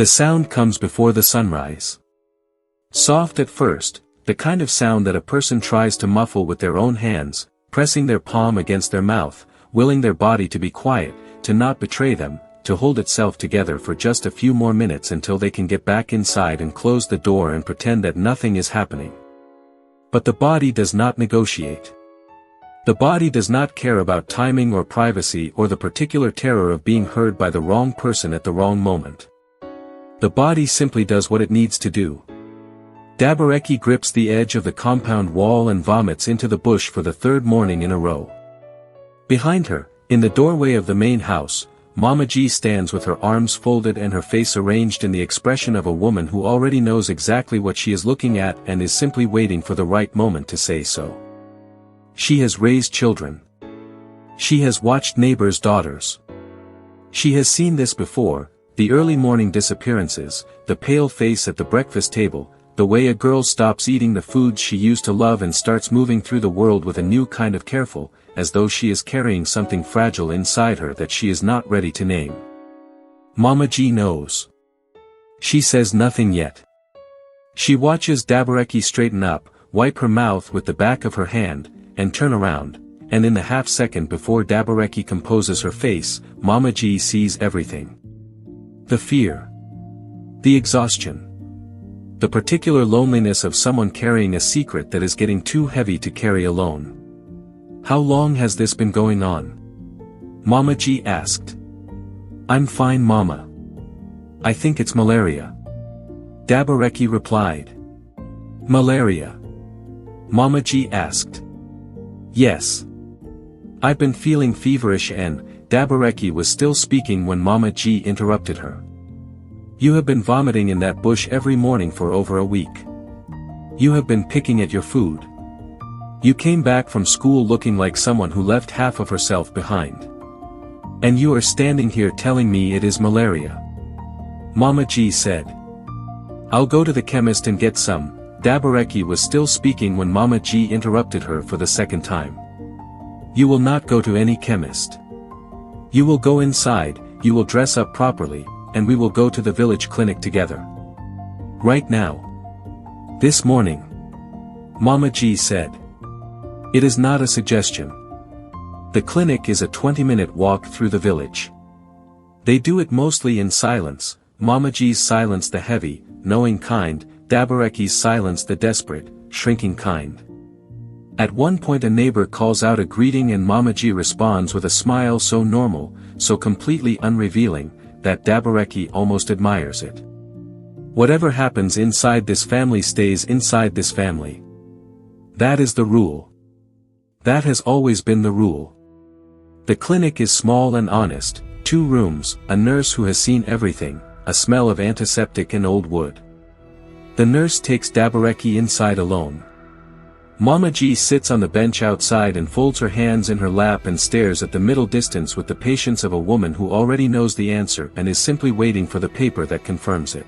The sound comes before the sunrise. Soft at first, the kind of sound that a person tries to muffle with their own hands, pressing their palm against their mouth, willing their body to be quiet, to not betray them, to hold itself together for just a few more minutes until they can get back inside and close the door and pretend that nothing is happening. But the body does not negotiate. The body does not care about timing or privacy or the particular terror of being heard by the wrong person at the wrong moment. The body simply does what it needs to do. Dabareki grips the edge of the compound wall and vomits into the bush for the third morning in a row. Behind her, in the doorway of the main house, Mama G stands with her arms folded and her face arranged in the expression of a woman who already knows exactly what she is looking at and is simply waiting for the right moment to say so. She has raised children. She has watched neighbors' daughters. She has seen this before, the early morning disappearances, the pale face at the breakfast table, the way a girl stops eating the foods she used to love and starts moving through the world with a new kind of careful, as though she is carrying something fragile inside her that she is not ready to name. Mama G knows. She says nothing yet. She watches Dabareki straighten up, wipe her mouth with the back of her hand, and turn around, and in the half-second before Dabareki composes her face, Mama G sees everything. The fear. The exhaustion. The particular loneliness of someone carrying a secret that is getting too heavy to carry alone. How long has this been going on? Mama G asked. I'm fine, Mama. I think it's malaria. Dabareki replied. Malaria? Mama G asked. Yes. I've been feeling feverish and, Dabareki was still speaking when Mama G interrupted her. You have been vomiting in that bush every morning for over a week. You have been picking at your food. You came back from school looking like someone who left half of herself behind. And you are standing here telling me it is malaria. Mama G said. I'll go to the chemist and get some. Dabareki was still speaking when Mama G interrupted her for the second time. You will not go to any chemist. You will go inside, you will dress up properly, and we will go to the village clinic together. Right now. This morning. Mama G said. It is not a suggestion. The clinic is a 20-minute walk through the village. They do it mostly in silence, Mama G's silence the heavy, knowing kind, Dabareki's silence the desperate, shrinking kind. At one point a neighbor calls out a greeting and Mama G responds with a smile so normal, so completely unrevealing, that Dabareki almost admires it. Whatever happens inside this family stays inside this family. That is the rule. That has always been the rule. The clinic is small and honest, 2 rooms, a nurse who has seen everything, a smell of antiseptic and old wood. The nurse takes Dabareki inside alone. Mama G sits on the bench outside and folds her hands in her lap and stares at the middle distance with the patience of a woman who already knows the answer and is simply waiting for the paper that confirms it.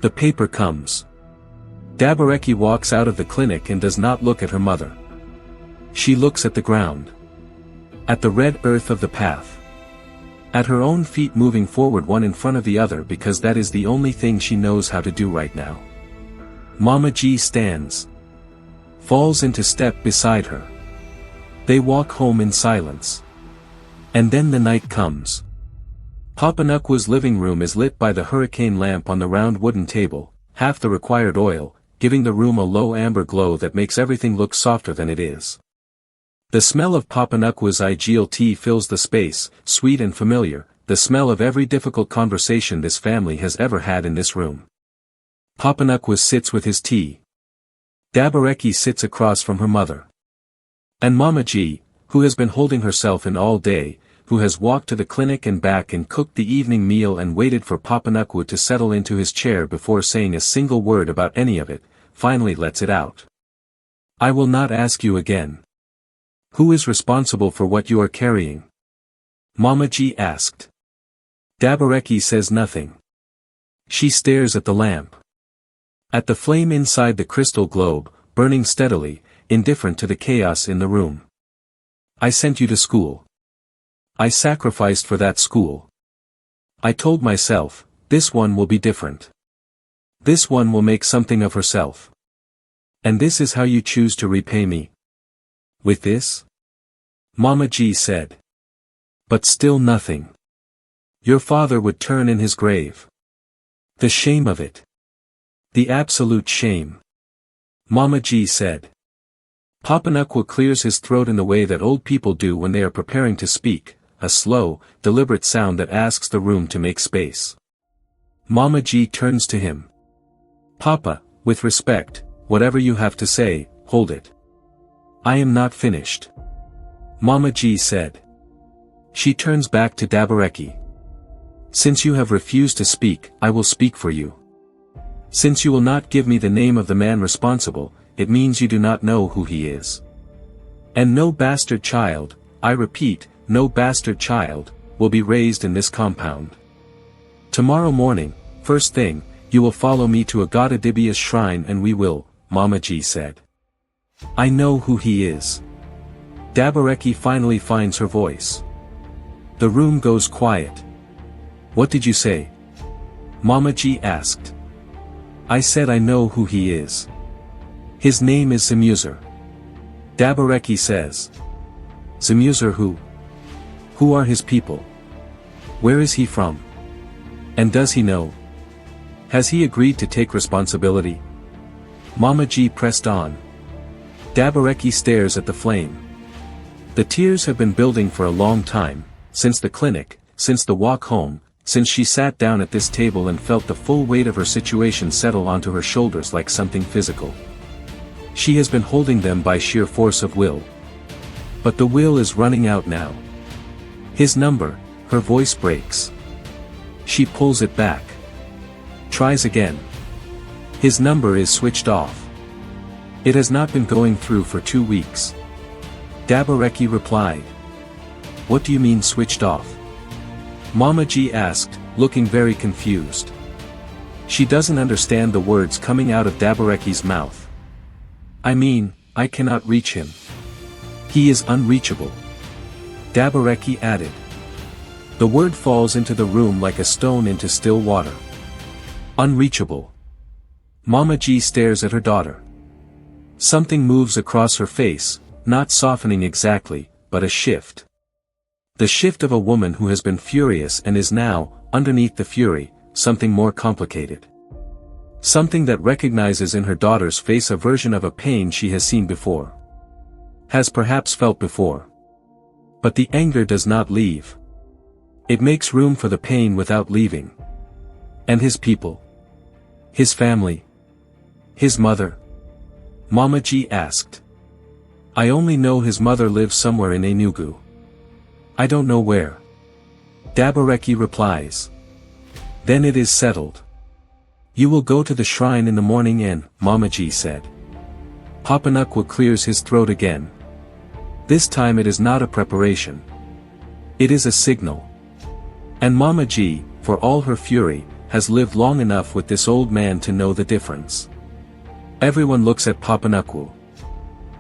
The paper comes. Dabareki walks out of the clinic and does not look at her mother. She looks at the ground. At the red earth of the path. At her own feet moving forward one in front of the other because that is the only thing she knows how to do right now. Mama G stands. Falls into step beside her. They walk home in silence. And then the night comes. Papanukwa's living room is lit by the hurricane lamp on the round wooden table, half the required oil, giving the room a low amber glow that makes everything look softer than it is. The smell of Papanukwa's ideal tea fills the space, sweet and familiar, the smell of every difficult conversation this family has ever had in this room. Papanukwa sits with his tea. Dabareki sits across from her mother. And Mama G, who has been holding herself in all day, who has walked to the clinic and back and cooked the evening meal and waited for Papanukwa to settle into his chair before saying a single word about any of it, finally lets it out. I will not ask you again. Who is responsible for what you are carrying? Mama G asked. Dabareki says nothing. She stares at the lamp. At the flame inside the crystal globe, burning steadily, indifferent to the chaos in the room. I sent you to school. I sacrificed for that school. I told myself, This one will be different. This one will make something of herself. And this is how you choose to repay me? With this? Mama G said. But still nothing. Your father would turn in his grave. The shame of it. The absolute shame. Mama G said. Papa Nukwa clears his throat in the way that old people do when they are preparing to speak, a slow, deliberate sound that asks the room to make space. Mama G turns to him. Papa, with respect, whatever you have to say, hold it. I am not finished. Mama G said. She turns back to Dabareki. Since you have refused to speak, I will speak for you. Since you will not give me the name of the man responsible, it means you do not know who he is. And no bastard child, I repeat, no bastard child, will be raised in this compound. Tomorrow morning, first thing, you will follow me to a Gadadibia's shrine and we will, Mama G said. I know who he is. Dabareki finally finds her voice. The room goes quiet. What did you say? Mama G asked. I said I know who he is. His name is Zimuzor. Dabareki says. Zimuzor who? Who are his people? Where is he from? And does he know? Has he agreed to take responsibility? Mama G pressed on. Dabareki stares at the flame. The tears have been building for a long time, since the clinic, since the walk home, since she sat down at this table and felt the full weight of her situation settle onto her shoulders like something physical. She has been holding them by sheer force of will. But the will is running out now. His number, her voice breaks. She pulls it back. Tries again. His number is switched off. It has not been going through for 2 weeks. Dabareki replied. What do you mean switched off? Mama G asked, looking very confused. She doesn't understand the words coming out of Dabareki's mouth. I mean, I cannot reach him. He is unreachable. Dabareki added. The word falls into the room like a stone into still water. Unreachable. Mama G stares at her daughter. Something moves across her face, not softening exactly, but a shift. The shift of a woman who has been furious and is now, underneath the fury, something more complicated. Something that recognizes in her daughter's face a version of a pain she has seen before. Has perhaps felt before. But the anger does not leave. It makes room for the pain without leaving. And his people? His family? His mother? Mama G asked. I only know his mother lives somewhere in Enugu. I don't know where. Dabareki replies. Then it is settled. You will go to the shrine in the morning and, Mama G said. Papa Nukwa clears his throat again. This time it is not a preparation. It is a signal. And Mama G, for all her fury, has lived long enough with this old man to know the difference. Everyone looks at Papa Nukwa.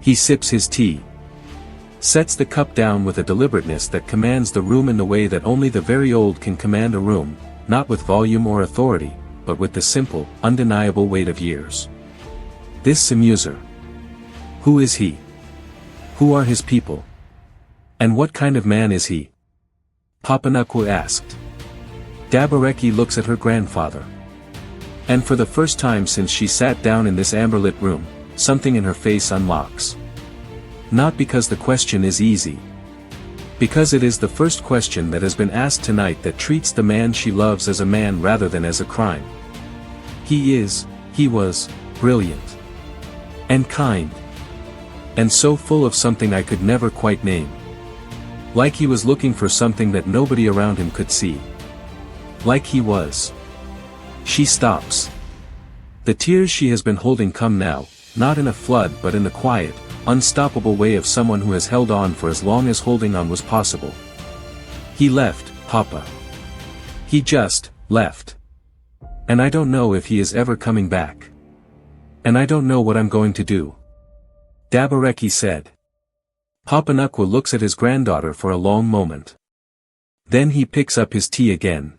He sips his tea. Sets the cup down with a deliberateness that commands the room in the way that only the very old can command a room, not with volume or authority, but with the simple, undeniable weight of years. This Zimuzor. Who is he? Who are his people? And what kind of man is he? Papa Nukwa asked. Dabareki looks at her grandfather. And for the first time since she sat down in this amber-lit room, something in her face unlocks. Not because the question is easy. Because it is the first question that has been asked tonight that treats the man she loves as a man rather than as a crime. He was, brilliant. And kind. And so full of something I could never quite name. Like he was looking for something that nobody around him could see. Like he was. She stops. The tears she has been holding come now, not in a flood but in the quiet, unstoppable way of someone who has held on for as long as holding on was possible. He left, Papa. He just left. And I don't know if he is ever coming back. And I don't know what I'm going to do. Dabareki said. Papa Nukwa looks at his granddaughter for a long moment. Then he picks up his tea again.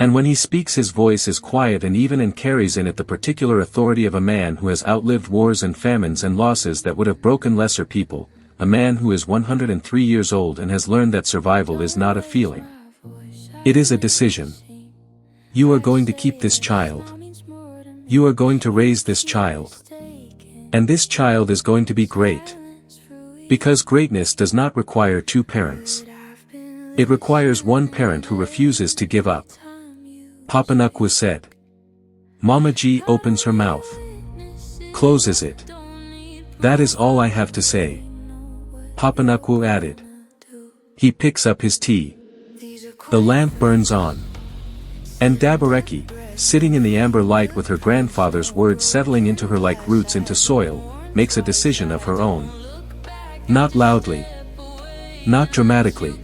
And when he speaks his voice is quiet and even and carries in it the particular authority of a man who has outlived wars and famines and losses that would have broken lesser people, a man who is 103 years old and has learned that survival is not a feeling. It is a decision. You are going to keep this child. You are going to raise this child. And this child is going to be great. Because greatness does not require two parents. It requires one parent who refuses to give up. Papa Unyanwu said. Mama G opens her mouth. Closes it. That is all I have to say. Papa Unyanwu added. He picks up his tea. The lamp burns on. And Dabareki, sitting in the amber light with her grandfather's words settling into her like roots into soil, makes a decision of her own. Not loudly. Not dramatically.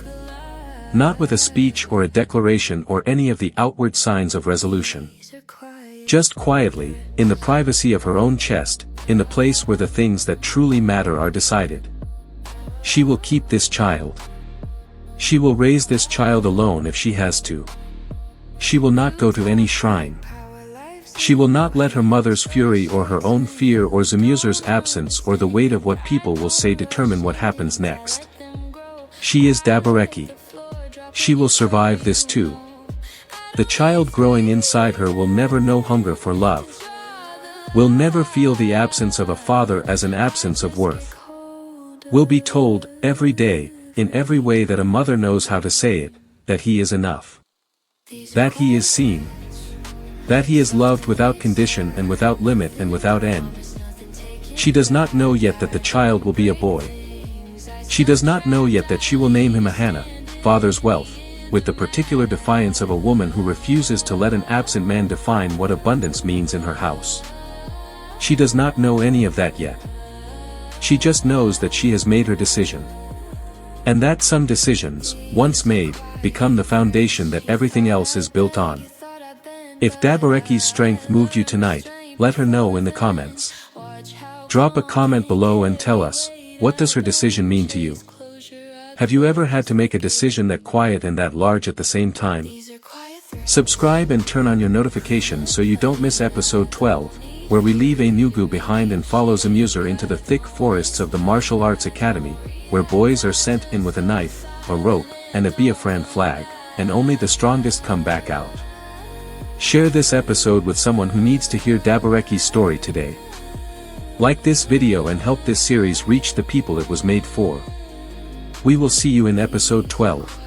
Not with a speech or a declaration or any of the outward signs of resolution. Just quietly, in the privacy of her own chest, in the place where the things that truly matter are decided. She will keep this child. She will raise this child alone if she has to. She will not go to any shrine. She will not let her mother's fury or her own fear or Zimuzor's absence or the weight of what people will say determine what happens next. She is Dabareki. She will survive this too. The child growing inside her will never know hunger for love. Will never feel the absence of a father as an absence of worth. Will be told, every day, in every way that a mother knows how to say it, that he is enough. That he is seen. That he is loved without condition and without limit and without end. She does not know yet that the child will be a boy. She does not know yet that she will name him a Hannah, father's wealth, with the particular defiance of a woman who refuses to let an absent man define what abundance means in her house. She does not know any of that yet. She just knows that she has made her decision. And that some decisions, once made, become the foundation that everything else is built on. If Dabareki's strength moved you tonight, let her know in the comments. Drop a comment below and tell us, what does her decision mean to you? Have you ever had to make a decision that quiet and that large at the same time? Subscribe and turn on your notifications so you don't miss episode 12, where we leave Enugu behind and follow Zimuzor into the thick forests of the Martial Arts Academy, where boys are sent in with a knife, a rope, and a Biafran flag, and only the strongest come back out. Share this episode with someone who needs to hear Dabareki's story today. Like this video and help this series reach the people it was made for. We will see you in episode 12.